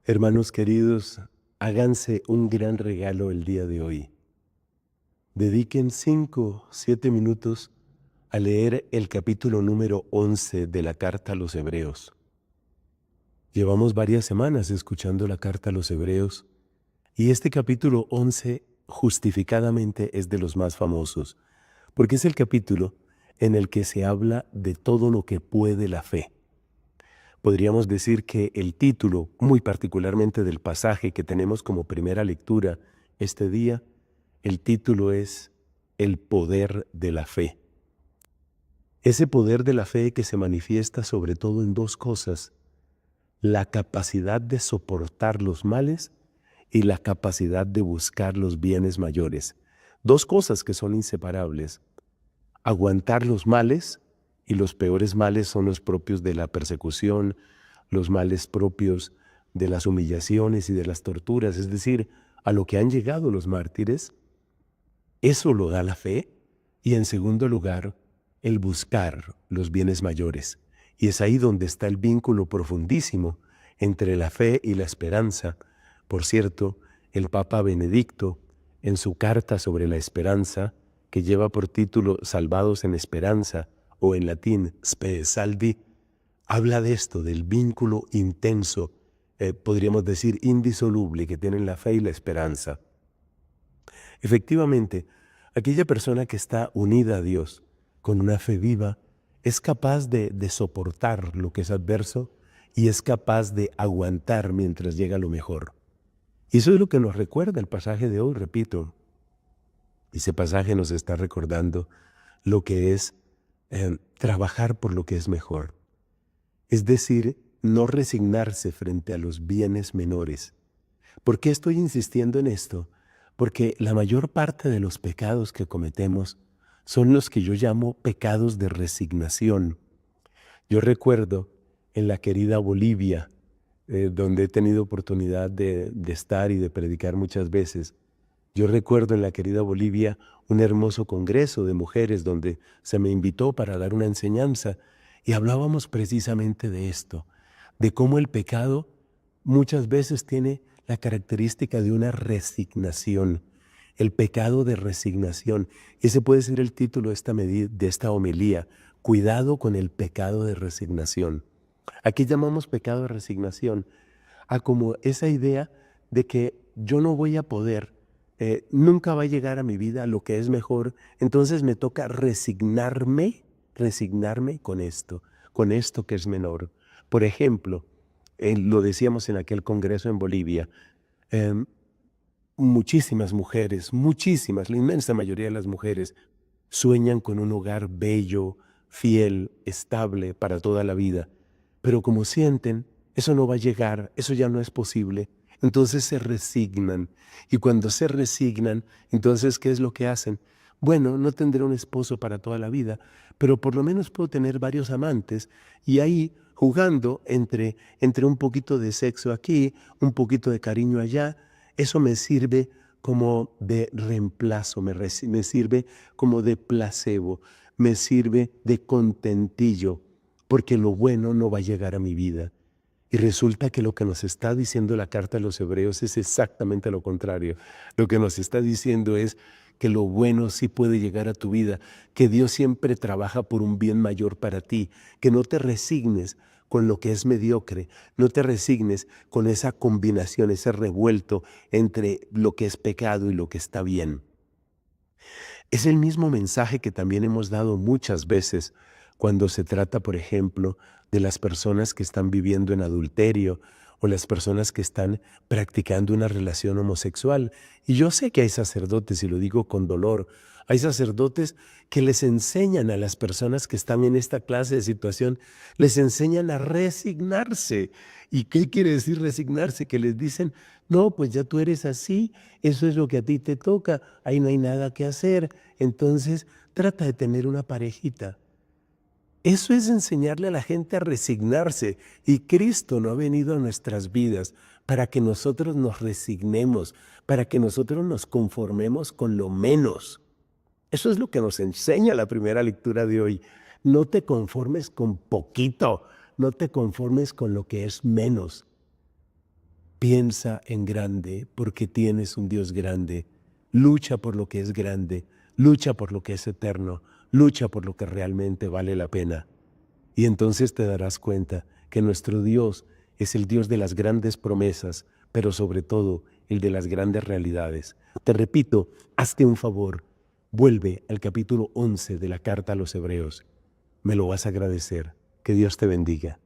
Hermanos queridos, háganse un gran regalo el día de hoy. Dediquen 5, 7 minutos a leer el capítulo número 11 de la carta a los Hebreos. Llevamos varias semanas escuchando la carta a los Hebreos y este capítulo 11 justificadamente es de los más famosos, porque es el capítulo en el que se habla de todo lo que puede la fe. Podríamos decir que el título, muy particularmente del pasaje que tenemos como primera lectura este día, el título es El poder de la fe. Ese poder de la fe que se manifiesta sobre todo en dos cosas: la capacidad de soportar los males y la capacidad de buscar los bienes mayores. Dos cosas que son inseparables: aguantar los males, y los peores males son los propios de la persecución, los males propios de las humillaciones y de las torturas, es decir, a lo que han llegado los mártires. Eso lo da la fe. Y en segundo lugar, el buscar los bienes mayores. Y es ahí donde está el vínculo profundísimo entre la fe y la esperanza. Por cierto, el Papa Benedicto, en su carta sobre la esperanza, que lleva por título Salvados en Esperanza, o en latín Spe Salvi, habla de esto, del vínculo intenso, podríamos decir indisoluble, que tienen la fe y la esperanza. Efectivamente, aquella persona que está unida a Dios con una fe viva es capaz de soportar lo que es adverso y es capaz de aguantar mientras llega lo mejor. Y eso es lo que nos recuerda el pasaje de hoy, repito. Ese pasaje nos está recordando lo que es trabajar por lo que es mejor. Es decir, no resignarse frente a los bienes menores. ¿Por qué estoy insistiendo en esto? Porque la mayor parte de los pecados que cometemos son los que yo llamo pecados de resignación. Yo recuerdo en la querida Bolivia, donde he tenido oportunidad de estar y de predicar muchas veces. Yo recuerdo en la querida Bolivia un hermoso congreso de mujeres donde se me invitó para dar una enseñanza y hablábamos precisamente de esto, de cómo el pecado muchas veces tiene la característica de una resignación, el pecado de resignación. Ese puede ser el título de esta homilía: cuidado con el pecado de resignación. Aquí llamamos pecado de resignación a como esa idea de que yo no voy a poder, nunca va a llegar a mi vida lo que es mejor, entonces me toca resignarme con esto que es menor. Por ejemplo, lo decíamos en aquel congreso en Bolivia, em, muchísimas mujeres, muchísimas, la inmensa mayoría de las mujeres, sueñan con un hogar bello, fiel, estable para toda la vida. Pero como sienten, eso no va a llegar, eso ya no es posible, entonces se resignan. Y cuando se resignan, entonces, ¿qué es lo que hacen? Bueno, no tendré un esposo para toda la vida, pero por lo menos puedo tener varios amantes, y ahí jugando entre un poquito de sexo aquí, un poquito de cariño allá, eso me sirve como de reemplazo, me sirve como de placebo, me sirve de contentillo, porque lo bueno no va a llegar a mi vida. Y resulta que lo que nos está diciendo la carta a los Hebreos es exactamente lo contrario. Lo que nos está diciendo es que lo bueno sí puede llegar a tu vida, que Dios siempre trabaja por un bien mayor para ti, que no te resignes con lo que es mediocre, no te resignes con esa combinación, ese revuelto entre lo que es pecado y lo que está bien. Es el mismo mensaje que también hemos dado muchas veces cuando se trata, por ejemplo, de las personas que están viviendo en adulterio o las personas que están practicando una relación homosexual. Y yo sé que hay sacerdotes, y lo digo con dolor, hay sacerdotes que les enseñan a las personas que están en esta clase de situación, les enseñan a resignarse. ¿Y qué quiere decir resignarse? Que les dicen: no, pues ya tú eres así, eso es lo que a ti te toca, ahí no hay nada que hacer, entonces trata de tener una parejita. Eso es enseñarle a la gente a resignarse, y Cristo no ha venido a nuestras vidas para que nosotros nos resignemos, para que nosotros nos conformemos con lo menos. Eso es lo que nos enseña la primera lectura de hoy. No te conformes con poquito, no te conformes con lo que es menos. Piensa en grande porque tienes un Dios grande. Lucha por lo que es grande, lucha por lo que es eterno, lucha por lo que realmente vale la pena. Y entonces te darás cuenta que nuestro Dios es el Dios de las grandes promesas, pero sobre todo el de las grandes realidades. Te repito, hazte un favor, vuelve al capítulo 11 de la carta a los Hebreos. Me lo vas a agradecer. Que Dios te bendiga.